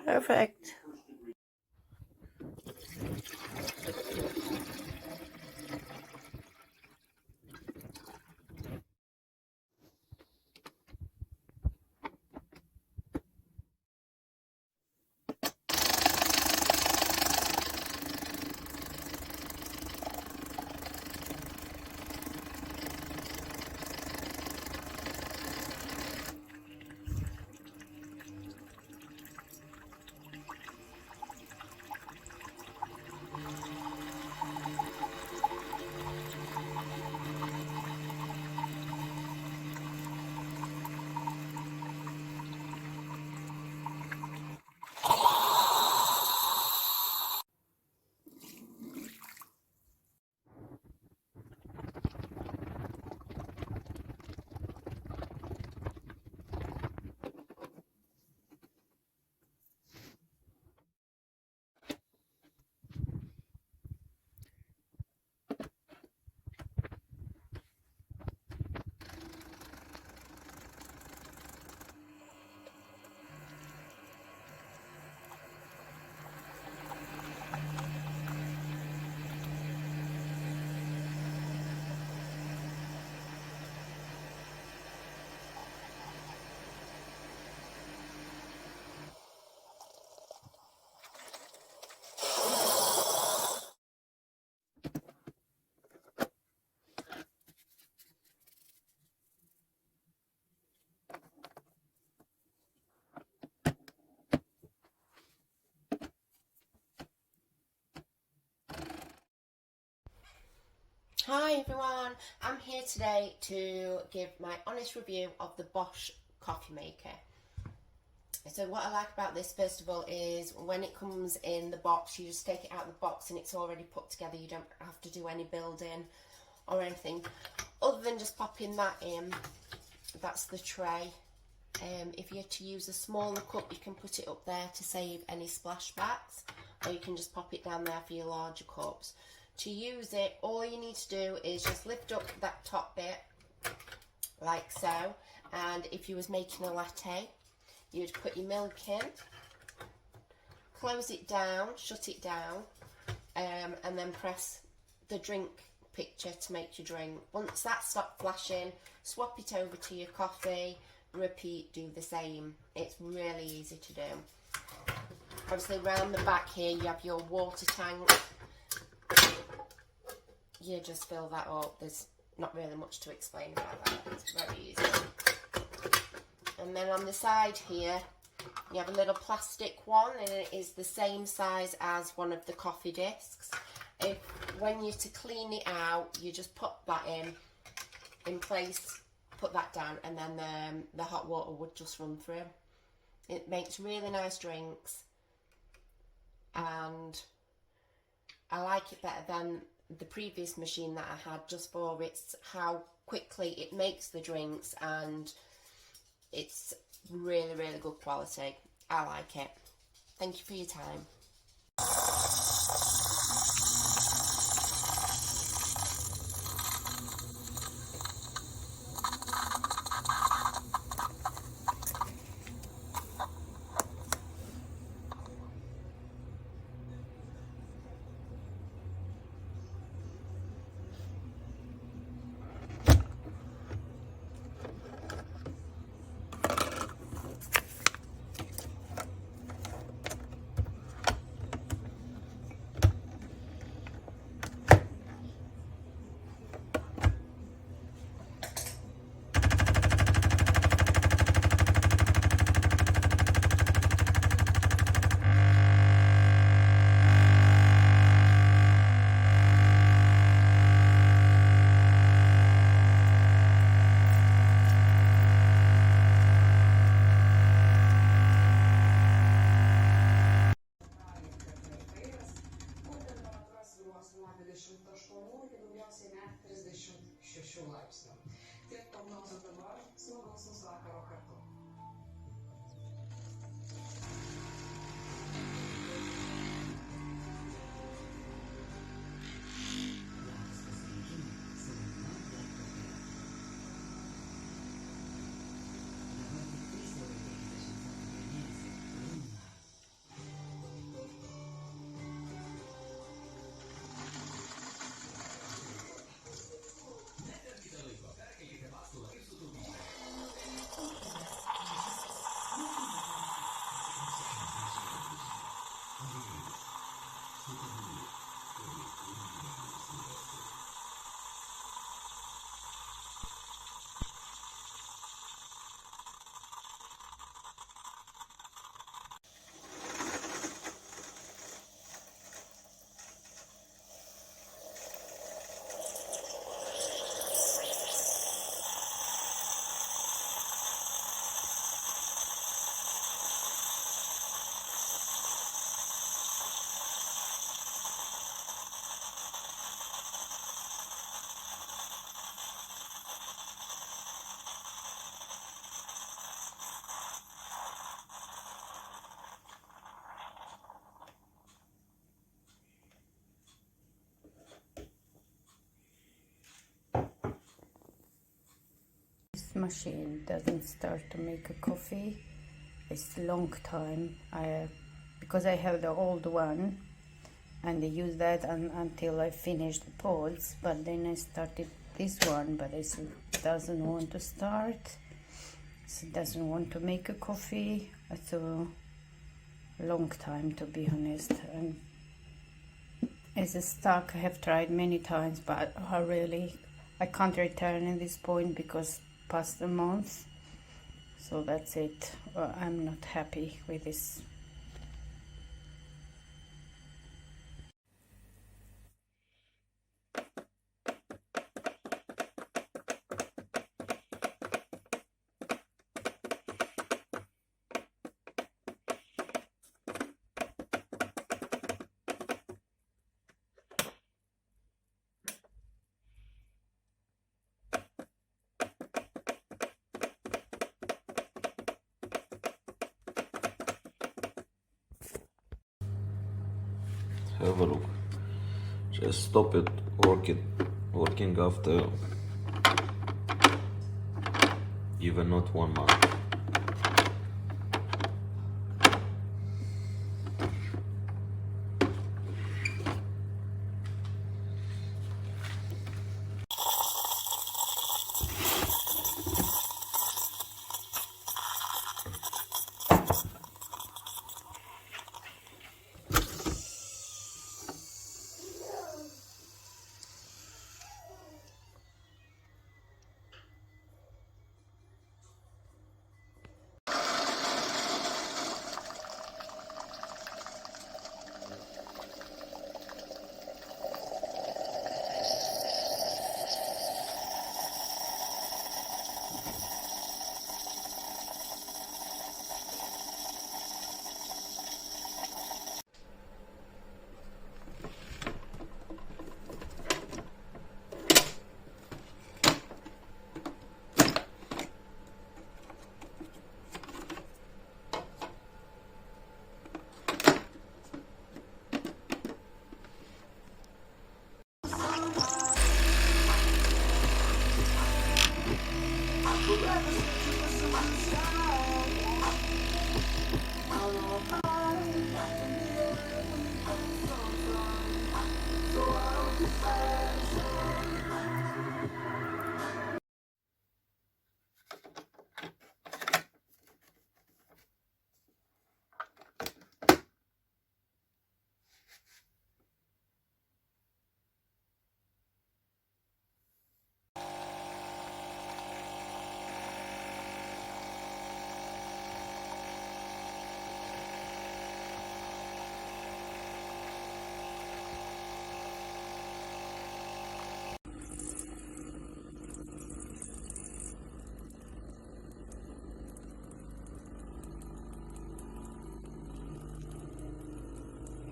Perfect. Hi everyone, I'm here today to give my honest review of the Bosch coffee maker. So what I like about this, first of all, is when it comes in the box, you just take it out of the box and it's already put together. You don't have to do any building or anything other than just popping that in. That's the tray. If you're to use a smaller cup, you can put it up there to save any splashbacks, or you can just pop it down there for your larger cups. To use it, all you need to do is just lift up that top bit like so, and if you was making a latte, you'd put your milk in, close it down, shut it down, and then press the drink picture to make your drink. Once that stops flashing, swap it over to your coffee, repeat, do the same. It's really easy to do. Obviously around the back here you have your water tank. You just fill that up. There's not really much to explain about that. It's very easy. And then on the side here, you have a little plastic one, and it is the same size as one of the coffee discs. When you're to clean it out, you just put that in place, put that down, and then the hot water would just run through. It makes really nice drinks, and I like it better than the previous machine that I had, just for it's how quickly it makes the drinks, and it's really, really good quality. I like it. Thank you for your time. this machine doesn't start to make a coffee. It's a long time. Because I have the old one and I use that until I finish the pods, but then I started this one, but it doesn't want to start. It doesn't want to make a coffee. It's a long time, to be honest, and it's stuck. I have tried many times, but I can't return at this point because past a month. So that's it. I'm not happy with this. Have a look. Just stop it working after even not 1 month.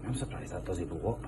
I'm surprised that does even work.